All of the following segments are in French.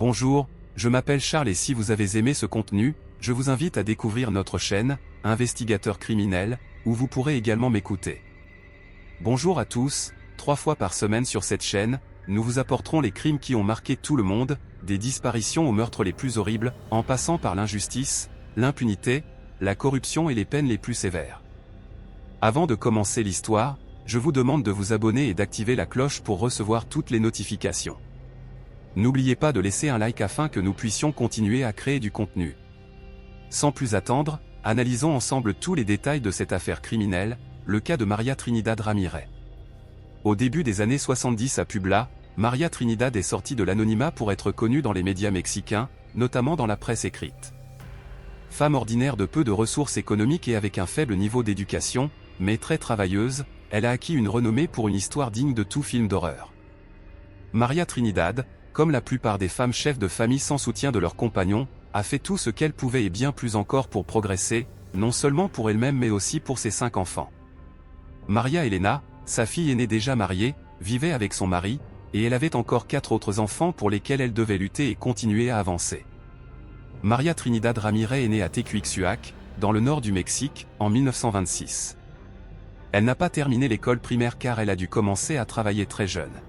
Bonjour, je m'appelle Charles et si vous avez aimé ce contenu, je vous invite à découvrir notre chaîne, Investigateur criminel, où vous pourrez également m'écouter. Bonjour à tous, 3 fois par semaine sur cette chaîne, nous vous apporterons les crimes qui ont marqué tout le monde, des disparitions aux meurtres les plus horribles, en passant par l'injustice, l'impunité, la corruption et les peines les plus sévères. Avant de commencer l'histoire, je vous demande de vous abonner et d'activer la cloche pour recevoir toutes les notifications. N'oubliez pas de laisser un like afin que nous puissions continuer à créer du contenu. Sans plus attendre, analysons ensemble tous les détails de cette affaire criminelle, le cas de María Trinidad Ramírez. Au début des années 70 à Puebla, María Trinidad est sortie de l'anonymat pour être connue dans les médias mexicains, notamment dans la presse écrite. Femme ordinaire de peu de ressources économiques et avec un faible niveau d'éducation, mais très travailleuse, elle a acquis une renommée pour une histoire digne de tout film d'horreur. María Trinidad, comme la plupart des femmes chefs de famille sans soutien de leurs compagnons, a fait tout ce qu'elle pouvait et bien plus encore pour progresser, non seulement pour elle-même mais aussi pour ses 5 enfants. María Elena, sa fille aînée déjà mariée, vivait avec son mari, et elle avait encore 4 autres enfants pour lesquels elle devait lutter et continuer à avancer. María Trinidad Ramírez est née à Tecuixuac, dans le nord du Mexique, en 1926. Elle n'a pas terminé l'école primaire car elle a dû commencer à travailler très jeune.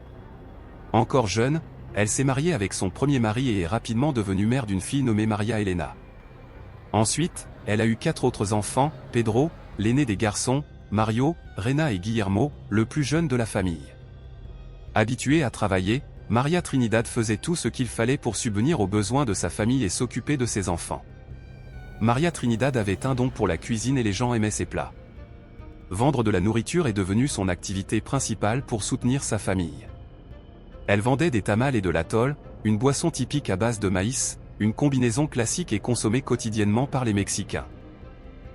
Encore jeune, elle s'est mariée avec son premier mari et est rapidement devenue mère d'une fille nommée María Elena. Ensuite, elle a eu 4 autres enfants, Pedro, l'aîné des garçons, Mario, Rena et Guillermo, le plus jeune de la famille. Habituée à travailler, María Trinidad faisait tout ce qu'il fallait pour subvenir aux besoins de sa famille et s'occuper de ses enfants. María Trinidad avait un don pour la cuisine et les gens aimaient ses plats. Vendre de la nourriture est devenu son activité principale pour soutenir sa famille. Elle vendait des tamales et de l'atole, une boisson typique à base de maïs, une combinaison classique et consommée quotidiennement par les Mexicains.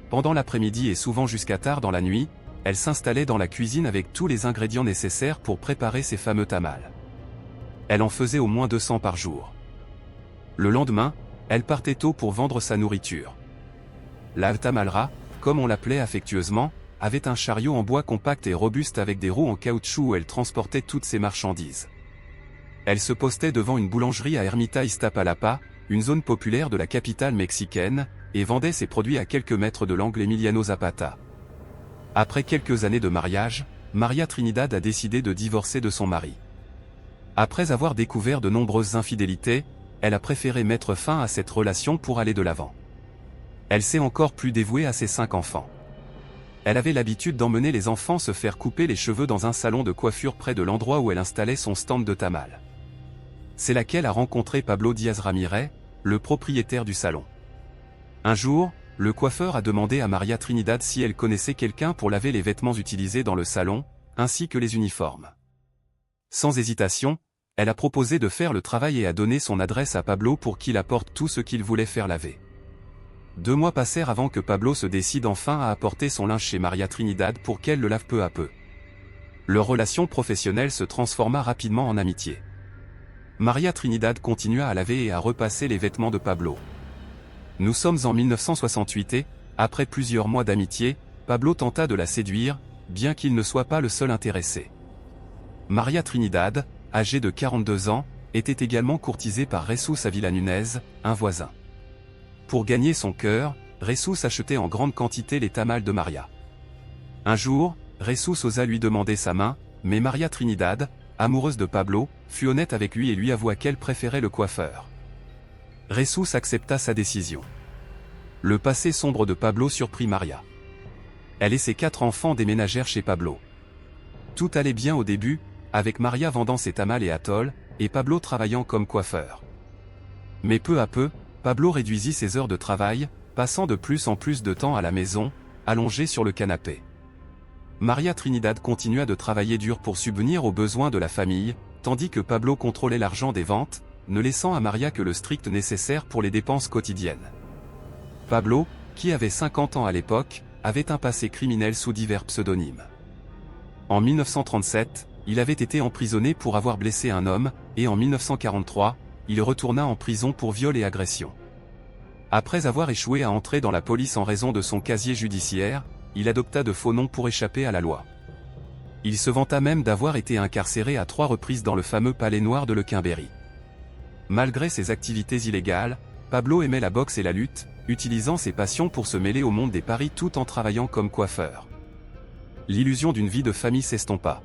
Pendant l'après-midi et souvent jusqu'à tard dans la nuit, elle s'installait dans la cuisine avec tous les ingrédients nécessaires pour préparer ces fameux tamales. Elle en faisait au moins 200 par jour. Le lendemain, elle partait tôt pour vendre sa nourriture. La tamalera, comme on l'appelait affectueusement, avait un chariot en bois compact et robuste avec des roues en caoutchouc où elle transportait toutes ses marchandises. Elle se postait devant une boulangerie à Ermita Iztapalapa, une zone populaire de la capitale mexicaine, et vendait ses produits à quelques mètres de l'angle Emiliano Zapata. Après quelques années de mariage, María Trinidad a décidé de divorcer de son mari. Après avoir découvert de nombreuses infidélités, elle a préféré mettre fin à cette relation pour aller de l'avant. Elle s'est encore plus dévouée à ses 5 enfants. Elle avait l'habitude d'emmener les enfants se faire couper les cheveux dans un salon de coiffure près de l'endroit où elle installait son stand de tamales. C'est là qu'elle a rencontré Pablo Díaz Ramírez, le propriétaire du salon. Un jour, le coiffeur a demandé à María Trinidad si elle connaissait quelqu'un pour laver les vêtements utilisés dans le salon, ainsi que les uniformes. Sans hésitation, elle a proposé de faire le travail et a donné son adresse à Pablo pour qu'il apporte tout ce qu'il voulait faire laver. 2 mois passèrent avant que Pablo se décide enfin à apporter son linge chez María Trinidad pour qu'elle le lave peu à peu. Leur relation professionnelle se transforma rapidement en amitié. María Trinidad continua à laver et à repasser les vêtements de Pablo. Nous sommes en 1968 et, après plusieurs mois d'amitié, Pablo tenta de la séduire, bien qu'il ne soit pas le seul intéressé. María Trinidad, âgée de 42 ans, était également courtisée par Jesús Ávila Núñez, un voisin. Pour gagner son cœur, Jesús achetait en grande quantité les tamales de María. Un jour, Jesús osa lui demander sa main, mais María Trinidad, amoureuse de Pablo, fut honnête avec lui et lui avoua qu'elle préférait le coiffeur. Jesús accepta sa décision. Le passé sombre de Pablo surprit María. Elle et ses 4 enfants déménagèrent chez Pablo. Tout allait bien au début, avec María vendant ses tamales et atoll, et Pablo travaillant comme coiffeur. Mais peu à peu, Pablo réduisit ses heures de travail, passant de plus en plus de temps à la maison, allongé sur le canapé. María Trinidad continua de travailler dur pour subvenir aux besoins de la famille, tandis que Pablo contrôlait l'argent des ventes, ne laissant à María que le strict nécessaire pour les dépenses quotidiennes. Pablo, qui avait 50 ans à l'époque, avait un passé criminel sous divers pseudonymes. En 1937, il avait été emprisonné pour avoir blessé un homme, et en 1943, il retourna en prison pour viol et agression. Après avoir échoué à entrer dans la police en raison de son casier judiciaire, il adopta de faux noms pour échapper à la loi. Il se vanta même d'avoir été incarcéré à 3 reprises dans le fameux palais noir de Le Quimbery. Malgré ses activités illégales, Pablo aimait la boxe et la lutte, utilisant ses passions pour se mêler au monde des paris tout en travaillant comme coiffeur. L'illusion d'une vie de famille s'estompa.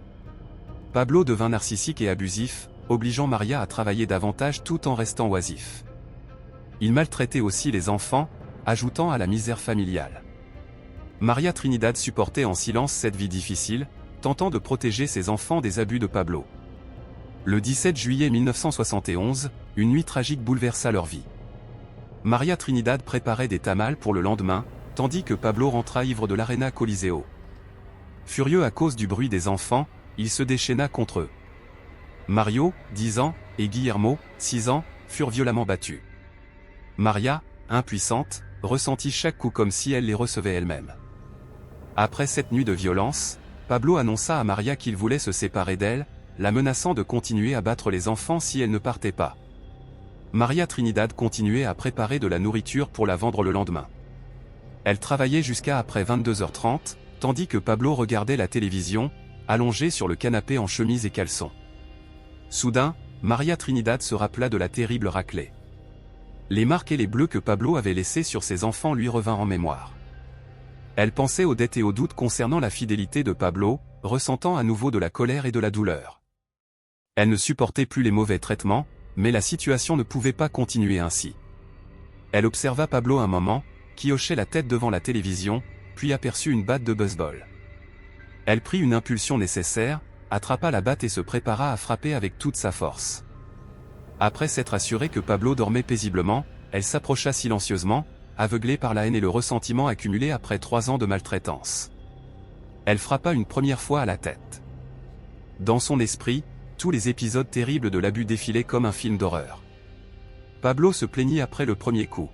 Pablo devint narcissique et abusif, obligeant Maria à travailler davantage tout en restant oisif. Il maltraitait aussi les enfants, ajoutant à la misère familiale. Maria Trinidad supportait en silence cette vie difficile, tentant de protéger ses enfants des abus de Pablo. Le 17 juillet 1971, une nuit tragique bouleversa leur vie. Maria Trinidad préparait des tamales pour le lendemain, tandis que Pablo rentra ivre de l'Arena Coliseo. Furieux à cause du bruit des enfants, il se déchaîna contre eux. Mario, 10 ans, et Guillermo, 6 ans, furent violemment battus. Maria, impuissante, ressentit chaque coup comme si elle les recevait elle-même. Après cette nuit de violence, Pablo annonça à Maria qu'il voulait se séparer d'elle, la menaçant de continuer à battre les enfants si elle ne partait pas. Maria Trinidad continuait à préparer de la nourriture pour la vendre le lendemain. Elle travaillait jusqu'à après 22h30, tandis que Pablo regardait la télévision, allongé sur le canapé en chemise et caleçon. Soudain, Maria Trinidad se rappela de la terrible raclée. Les marques et les bleus que Pablo avait laissés sur ses enfants lui revinrent en mémoire. Elle pensait aux dettes et aux doutes concernant la fidélité de Pablo, ressentant à nouveau de la colère et de la douleur. Elle ne supportait plus les mauvais traitements, mais la situation ne pouvait pas continuer ainsi. Elle observa Pablo un moment, qui hochait la tête devant la télévision, puis aperçut une batte de baseball. Elle prit une impulsion nécessaire, attrapa la batte et se prépara à frapper avec toute sa force. Après s'être assurée que Pablo dormait paisiblement, elle s'approcha silencieusement, aveuglée par la haine et le ressentiment accumulé après 3 ans de maltraitance. Elle frappa une première fois à la tête. Dans son esprit, tous les épisodes terribles de l'abus défilaient comme un film d'horreur. Pablo se plaignit après le premier coup.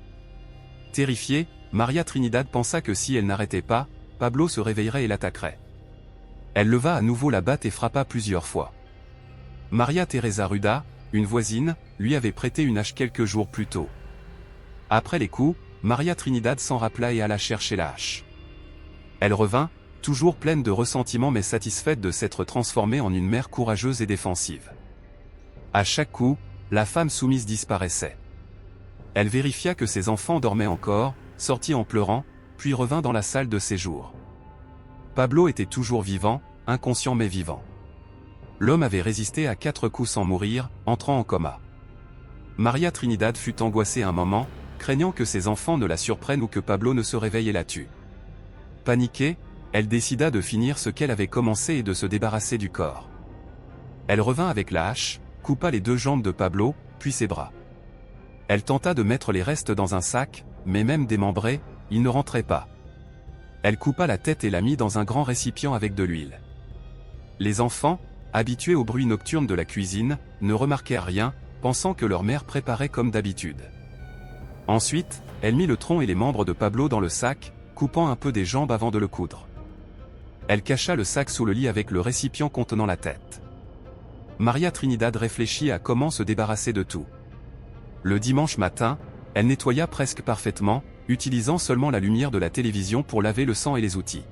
Terrifiée, Maria Trinidad pensa que si elle n'arrêtait pas, Pablo se réveillerait et l'attaquerait. Elle leva à nouveau la batte et frappa plusieurs fois. Maria Teresa Ruda, une voisine, lui avait prêté une hache quelques jours plus tôt. Après les coups, Maria Trinidad s'en rappela et alla chercher la hache. Elle revint, toujours pleine de ressentiment mais satisfaite de s'être transformée en une mère courageuse et défensive. À chaque coup, la femme soumise disparaissait. Elle vérifia que ses enfants dormaient encore, sortit en pleurant, puis revint dans la salle de séjour. Pablo était toujours vivant, inconscient mais vivant. L'homme avait résisté à 4 coups sans mourir, entrant en coma. Maria Trinidad fut angoissée un moment, craignant que ses enfants ne la surprennent ou que Pablo ne se réveille et la tue. Paniquée, elle décida de finir ce qu'elle avait commencé et de se débarrasser du corps. Elle revint avec la hache, coupa les 2 jambes de Pablo, puis ses bras. Elle tenta de mettre les restes dans un sac, mais même démembré, il ne rentrait pas. Elle coupa la tête et la mit dans un grand récipient avec de l'huile. Les enfants, habitués au bruit nocturne de la cuisine, ne remarquèrent rien, pensant que leur mère préparait comme d'habitude. Ensuite, elle mit le tronc et les membres de Pablo dans le sac, coupant un peu des jambes avant de le coudre. Elle cacha le sac sous le lit avec le récipient contenant la tête. Maria Trinidad réfléchit à comment se débarrasser de tout. Le dimanche matin, elle nettoya presque parfaitement, utilisant seulement la lumière de la télévision pour laver le sang et les outils.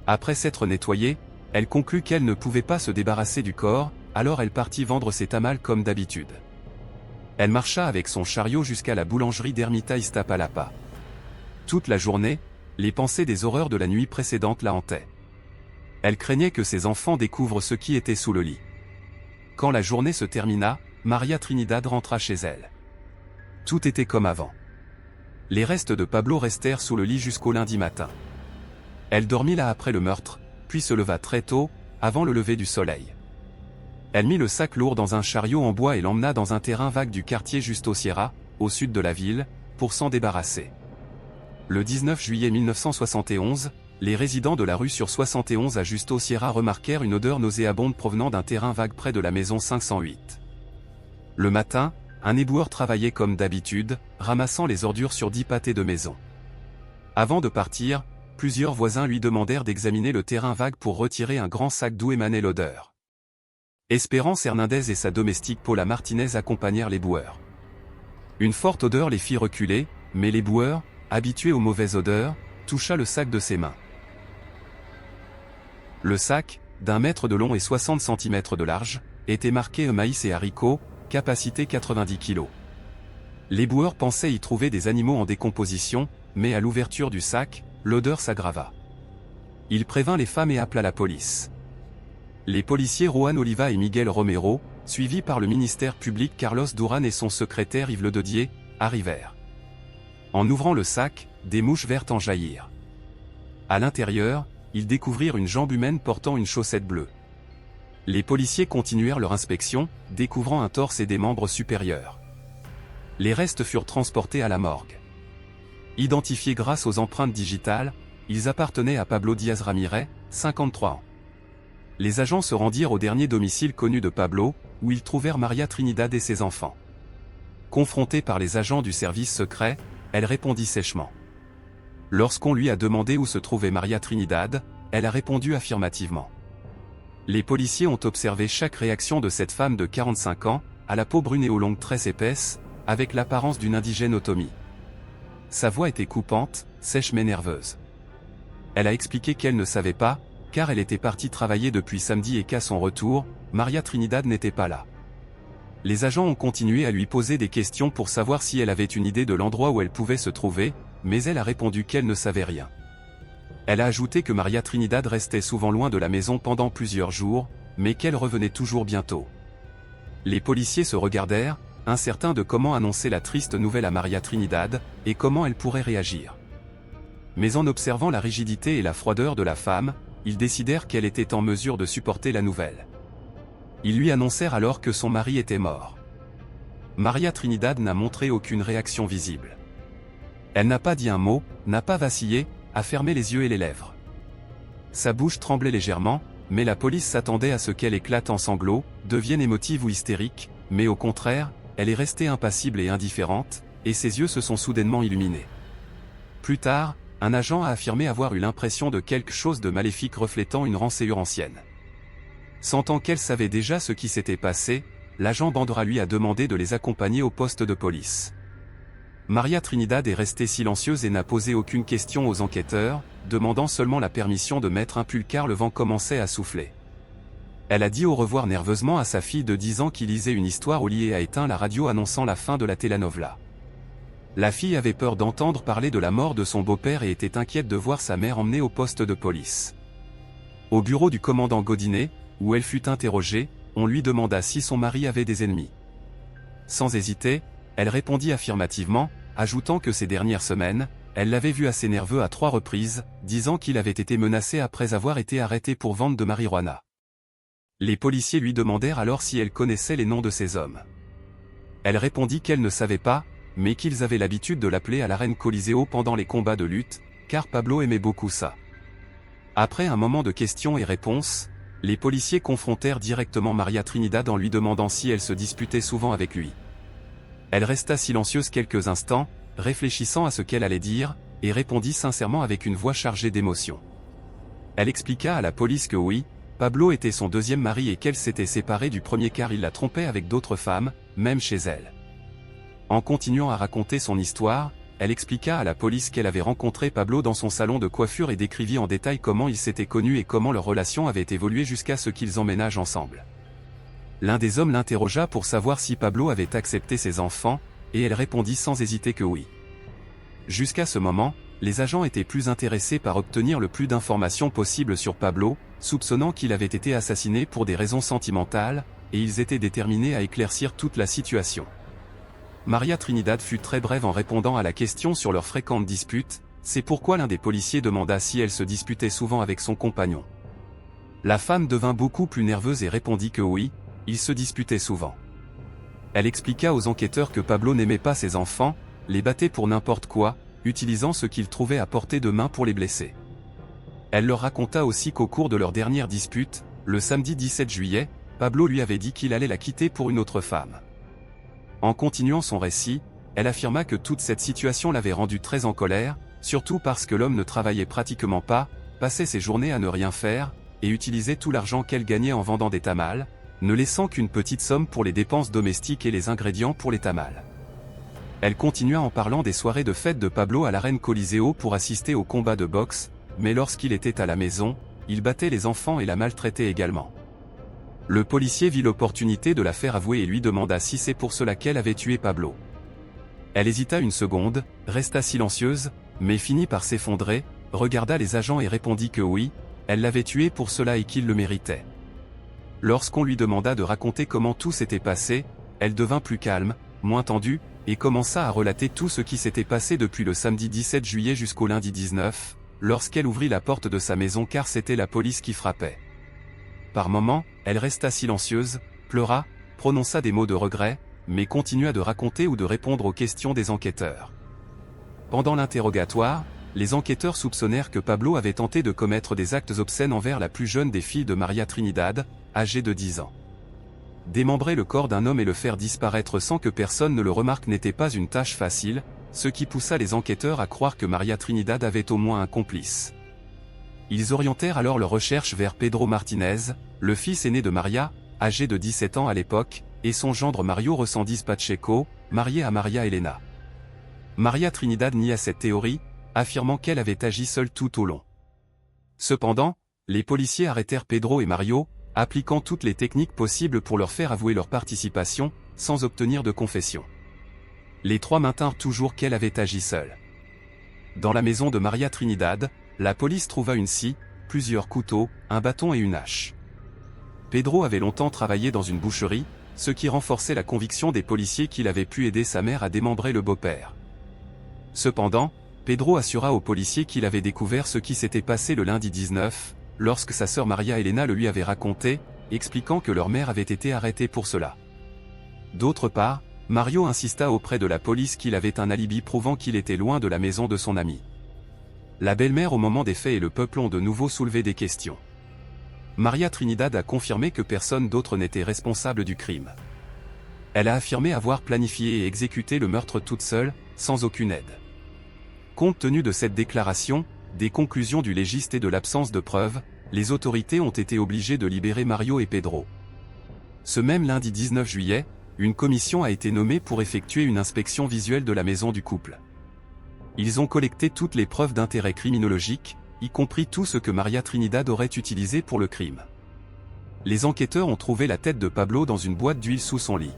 Après s'être nettoyée, elle conclut qu'elle ne pouvait pas se débarrasser du corps, alors elle partit vendre ses tamales comme d'habitude. Elle marcha avec son chariot jusqu'à la boulangerie d'Ermita Iztapalapa. Toute la journée, les pensées des horreurs de la nuit précédente la hantaient. Elle craignait que ses enfants découvrent ce qui était sous le lit. Quand la journée se termina, Maria Trinidad rentra chez elle. Tout était comme avant. Les restes de Pablo restèrent sous le lit jusqu'au lundi matin. Elle dormit là après le meurtre, puis se leva très tôt, avant le lever du soleil. Elle mit le sac lourd dans un chariot en bois et l'emmena dans un terrain vague du quartier Justo Sierra, au sud de la ville, pour s'en débarrasser. Le 19 juillet 1971, les résidents de la rue sur 71 à Justo Sierra remarquèrent une odeur nauséabonde provenant d'un terrain vague près de la maison 508. Le matin, un éboueur travaillait comme d'habitude, ramassant les ordures sur 10 pâtés de maison. Avant de partir, plusieurs voisins lui demandèrent d'examiner le terrain vague pour retirer un grand sac d'où émanait l'odeur. Espérance Hernandez et sa domestique Paula Martinez accompagnèrent les boueurs. Une forte odeur les fit reculer, mais les boueurs, habitués aux mauvaises odeurs, toucha le sac de ses mains. Le sac, d'1 mètre de long et 60 cm de large, était marqué maïs et haricots, capacité 90 kg. L'éboueur pensait y trouver des animaux en décomposition, mais à l'ouverture du sac, l'odeur s'aggrava. Il prévint les femmes et appela la police. Les policiers Juan Oliva et Miguel Romero, suivis par le ministère public Carlos Duran et son secrétaire Yves Lededier, arrivèrent. En ouvrant le sac, des mouches vertes en jaillirent. À l'intérieur, ils découvrirent une jambe humaine portant une chaussette bleue. Les policiers continuèrent leur inspection, découvrant un torse et des membres supérieurs. Les restes furent transportés à la morgue. Identifiés grâce aux empreintes digitales, ils appartenaient à Pablo Diaz Ramirez, 53 ans. Les agents se rendirent au dernier domicile connu de Pablo, où ils trouvèrent Maria Trinidad et ses enfants. Confrontée par les agents du service secret, elle répondit sèchement. Lorsqu'on lui a demandé où se trouvait Maria Trinidad, elle a répondu affirmativement. Les policiers ont observé chaque réaction de cette femme de 45 ans, à la peau brune et aux longues tresses épaisses, avec l'apparence d'une indigène otomie. Sa voix était coupante, sèche mais nerveuse. Elle a expliqué qu'elle ne savait pas, car elle était partie travailler depuis samedi et qu'à son retour, Maria Trinidad n'était pas là. Les agents ont continué à lui poser des questions pour savoir si elle avait une idée de l'endroit où elle pouvait se trouver, mais elle a répondu qu'elle ne savait rien. Elle a ajouté que Maria Trinidad restait souvent loin de la maison pendant plusieurs jours, mais qu'elle revenait toujours bientôt. Les policiers se regardèrent, incertains de comment annoncer la triste nouvelle à Maria Trinidad, et comment elle pourrait réagir. Mais en observant la rigidité et la froideur de la femme, ils décidèrent qu'elle était en mesure de supporter la nouvelle. Ils lui annoncèrent alors que son mari était mort. Maria Trinidad n'a montré aucune réaction visible. Elle n'a pas dit un mot, n'a pas vacillé, a fermé les yeux et les lèvres. Sa bouche tremblait légèrement, mais la police s'attendait à ce qu'elle éclate en sanglots, devienne émotive ou hystérique, mais au contraire, elle est restée impassible et indifférente, et ses yeux se sont soudainement illuminés. Plus tard, un agent a affirmé avoir eu l'impression de quelque chose de maléfique reflétant une rancœur ancienne. Sentant qu'elle savait déjà ce qui s'était passé, l'agent Bandera lui a demandé de les accompagner au poste de police. Maria Trinidad est restée silencieuse et n'a posé aucune question aux enquêteurs, demandant seulement la permission de mettre un pull car le vent commençait à souffler. Elle a dit au revoir nerveusement à sa fille de 10 ans qui lisait une histoire au lit et a éteint la radio annonçant la fin de la telenovela. La fille avait peur d'entendre parler de la mort de son beau-père et était inquiète de voir sa mère emmenée au poste de police. Au bureau du commandant Godinet, où elle fut interrogée, on lui demanda si son mari avait des ennemis. Sans hésiter, elle répondit affirmativement, ajoutant que ces dernières semaines, elle l'avait vu assez nerveux à 3 reprises, disant qu'il avait été menacé après avoir été arrêté pour vente de marijuana. Les policiers lui demandèrent alors si elle connaissait les noms de ces hommes. Elle répondit qu'elle ne savait pas, mais qu'ils avaient l'habitude de l'appeler à l'arène Coliseo pendant les combats de lutte, car Pablo aimait beaucoup ça. Après un moment de questions et réponses, les policiers confrontèrent directement Maria Trinidad en lui demandant si elle se disputait souvent avec lui. Elle resta silencieuse quelques instants, réfléchissant à ce qu'elle allait dire, et répondit sincèrement avec une voix chargée d'émotion. Elle expliqua à la police que oui, Pablo était son deuxième mari et qu'elle s'était séparée du premier car il la trompait avec d'autres femmes, même chez elle. En continuant à raconter son histoire, elle expliqua à la police qu'elle avait rencontré Pablo dans son salon de coiffure et décrivit en détail comment ils s'étaient connus et comment leur relation avait évolué jusqu'à ce qu'ils emménagent ensemble. L'un des hommes l'interrogea pour savoir si Pablo avait accepté ses enfants, et elle répondit sans hésiter que oui. Jusqu'à ce moment, les agents étaient plus intéressés par obtenir le plus d'informations possible sur Pablo, soupçonnant qu'il avait été assassiné pour des raisons sentimentales, et ils étaient déterminés à éclaircir toute la situation. Maria Trinidad fut très brève en répondant à la question sur leurs fréquentes disputes, c'est pourquoi l'un des policiers demanda si elle se disputait souvent avec son compagnon. La femme devint beaucoup plus nerveuse et répondit que oui, ils se disputaient souvent. Elle expliqua aux enquêteurs que Pablo n'aimait pas ses enfants, les battait pour n'importe quoi, utilisant ce qu'il trouvait à portée de main pour les blesser. Elle leur raconta aussi qu'au cours de leur dernière dispute, le samedi 17 juillet, Pablo lui avait dit qu'il allait la quitter pour une autre femme. En continuant son récit, elle affirma que toute cette situation l'avait rendue très en colère, surtout parce que l'homme ne travaillait pratiquement pas, passait ses journées à ne rien faire, et utilisait tout l'argent qu'elle gagnait en vendant des tamales, ne laissant qu'une petite somme pour les dépenses domestiques et les ingrédients pour les tamales. Elle continua en parlant des soirées de fête de Pablo à l'arène Coliseo pour assister aux combats de boxe, mais lorsqu'il était à la maison, il battait les enfants et la maltraitait également. Le policier vit l'opportunité de la faire avouer et lui demanda si c'est pour cela qu'elle avait tué Pablo. Elle hésita une seconde, resta silencieuse, mais finit par s'effondrer, regarda les agents et répondit que oui, elle l'avait tué pour cela et qu'il le méritait. Lorsqu'on lui demanda de raconter comment tout s'était passé, elle devint plus calme, moins tendue, et commença à relater tout ce qui s'était passé depuis le samedi 17 juillet jusqu'au lundi 19, lorsqu'elle ouvrit la porte de sa maison car c'était la police qui frappait. Par moments, elle resta silencieuse, pleura, prononça des mots de regret, mais continua de raconter ou de répondre aux questions des enquêteurs. Pendant l'interrogatoire, les enquêteurs soupçonnèrent que Pablo avait tenté de commettre des actes obscènes envers la plus jeune des filles de María Trinidad, âgée de 10 ans. Démembrer le corps d'un homme et le faire disparaître sans que personne ne le remarque n'était pas une tâche facile, ce qui poussa les enquêteurs à croire que María Trinidad avait au moins un complice. Ils orientèrent alors leurs recherches vers Pedro Martinez, le fils aîné de María, âgé de 17 ans à l'époque, et son gendre Mario Reséndiz Pacheco, marié à María Elena. María Trinidad nia cette théorie, affirmant qu'elle avait agi seule tout au long. Cependant, les policiers arrêtèrent Pedro et Mario, appliquant toutes les techniques possibles pour leur faire avouer leur participation, sans obtenir de confession. Les trois maintinrent toujours qu'elle avait agi seule. Dans la maison de María Trinidad, la police trouva une scie, plusieurs couteaux, un bâton et une hache. Pedro avait longtemps travaillé dans une boucherie, ce qui renforçait la conviction des policiers qu'il avait pu aider sa mère à démembrer le beau-père. Cependant, Pedro assura aux policiers qu'il avait découvert ce qui s'était passé le lundi 19, lorsque sa sœur María Elena le lui avait raconté, expliquant que leur mère avait été arrêtée pour cela. D'autre part, Mario insista auprès de la police qu'il avait un alibi prouvant qu'il était loin de la maison de son ami. La belle-mère au moment des faits et le peuple ont de nouveau soulevé des questions. María Trinidad a confirmé que personne d'autre n'était responsable du crime. Elle a affirmé avoir planifié et exécuté le meurtre toute seule, sans aucune aide. Compte tenu de cette déclaration, des conclusions du légiste et de l'absence de preuves, les autorités ont été obligées de libérer Mario et Pedro. Ce même lundi 19 juillet, une commission a été nommée pour effectuer une inspection visuelle de la maison du couple. Ils ont collecté toutes les preuves d'intérêt criminologique, y compris tout ce que María Trinidad aurait utilisé pour le crime. Les enquêteurs ont trouvé la tête de Pablo dans une boîte d'huile sous son lit.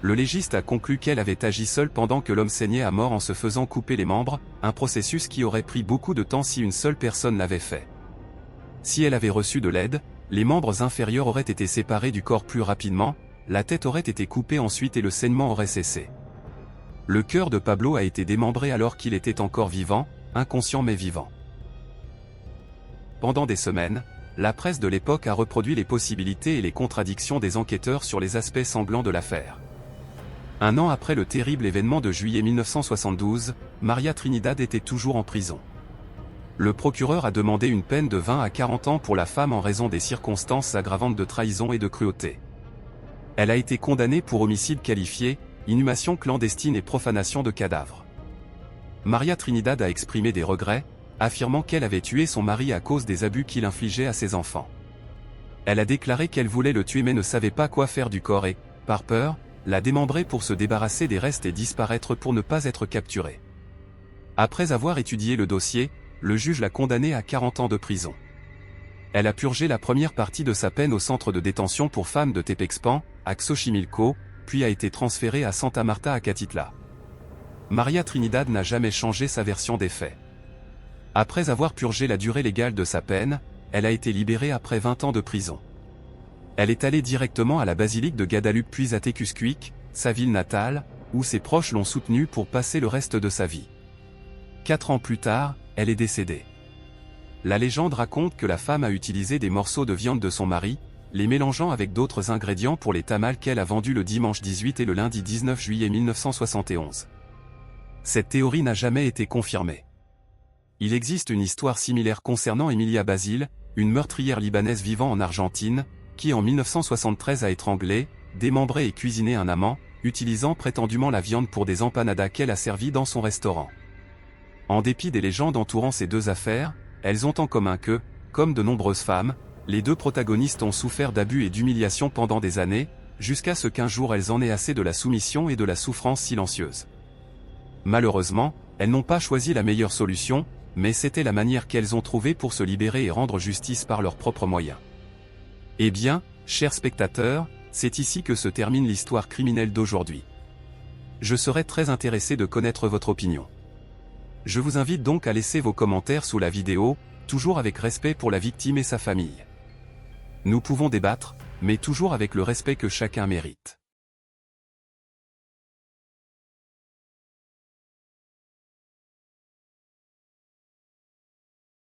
Le légiste a conclu qu'elle avait agi seule pendant que l'homme saignait à mort en se faisant couper les membres, un processus qui aurait pris beaucoup de temps si une seule personne l'avait fait. Si elle avait reçu de l'aide, les membres inférieurs auraient été séparés du corps plus rapidement, la tête aurait été coupée ensuite et le saignement aurait cessé. Le cœur de Pablo a été démembré alors qu'il était encore vivant, inconscient mais vivant. Pendant des semaines, la presse de l'époque a reproduit les possibilités et les contradictions des enquêteurs sur les aspects sanglants de l'affaire. Un an après le terrible événement de juillet 1972, María Trinidad était toujours en prison. Le procureur a demandé une peine de 20 à 40 ans pour la femme en raison des circonstances aggravantes de trahison et de cruauté. Elle a été condamnée pour homicide qualifié, inhumation clandestine et profanation de cadavres. María Trinidad a exprimé des regrets, affirmant qu'elle avait tué son mari à cause des abus qu'il infligeait à ses enfants. Elle a déclaré qu'elle voulait le tuer mais ne savait pas quoi faire du corps et, par peur, l'a démembré pour se débarrasser des restes et disparaître pour ne pas être capturée. Après avoir étudié le dossier, le juge l'a condamnée à 40 ans de prison. Elle a purgé la première partie de sa peine au centre de détention pour femmes de Tepexpan, à Xochimilco, puis a été transférée à Santa Marta à Catitla. María Trinidad n'a jamais changé sa version des faits. Après avoir purgé la durée légale de sa peine, elle a été libérée après 20 ans de prison. Elle est allée directement à la basilique de Guadalupe puis à Tecuscuic, sa ville natale, où ses proches l'ont soutenue pour passer le reste de sa vie. 4 ans plus tard, elle est décédée. La légende raconte que la femme a utilisé des morceaux de viande de son mari, les mélangeant avec d'autres ingrédients pour les tamales qu'elle a vendus le dimanche 18 et le lundi 19 juillet 1971. Cette théorie n'a jamais été confirmée. Il existe une histoire similaire concernant Emilia Basile, une meurtrière libanaise vivant en Argentine, qui en 1973 a étranglé, démembré et cuisiné un amant, utilisant prétendument la viande pour des empanadas qu'elle a servi dans son restaurant. En dépit des légendes entourant ces deux affaires, elles ont en commun que, comme de nombreuses femmes, les deux protagonistes ont souffert d'abus et d'humiliations pendant des années, jusqu'à ce qu'un jour elles en aient assez de la soumission et de la souffrance silencieuse. Malheureusement, elles n'ont pas choisi la meilleure solution, mais c'était la manière qu'elles ont trouvée pour se libérer et rendre justice par leurs propres moyens. Eh bien, Chers spectateurs, c'est ici que se termine l'histoire criminelle d'aujourd'hui. Je serais très intéressé de connaître votre opinion. Je vous invite donc à laisser vos commentaires sous la vidéo, toujours avec respect pour la victime et sa famille. Nous pouvons débattre, mais toujours avec le respect que chacun mérite.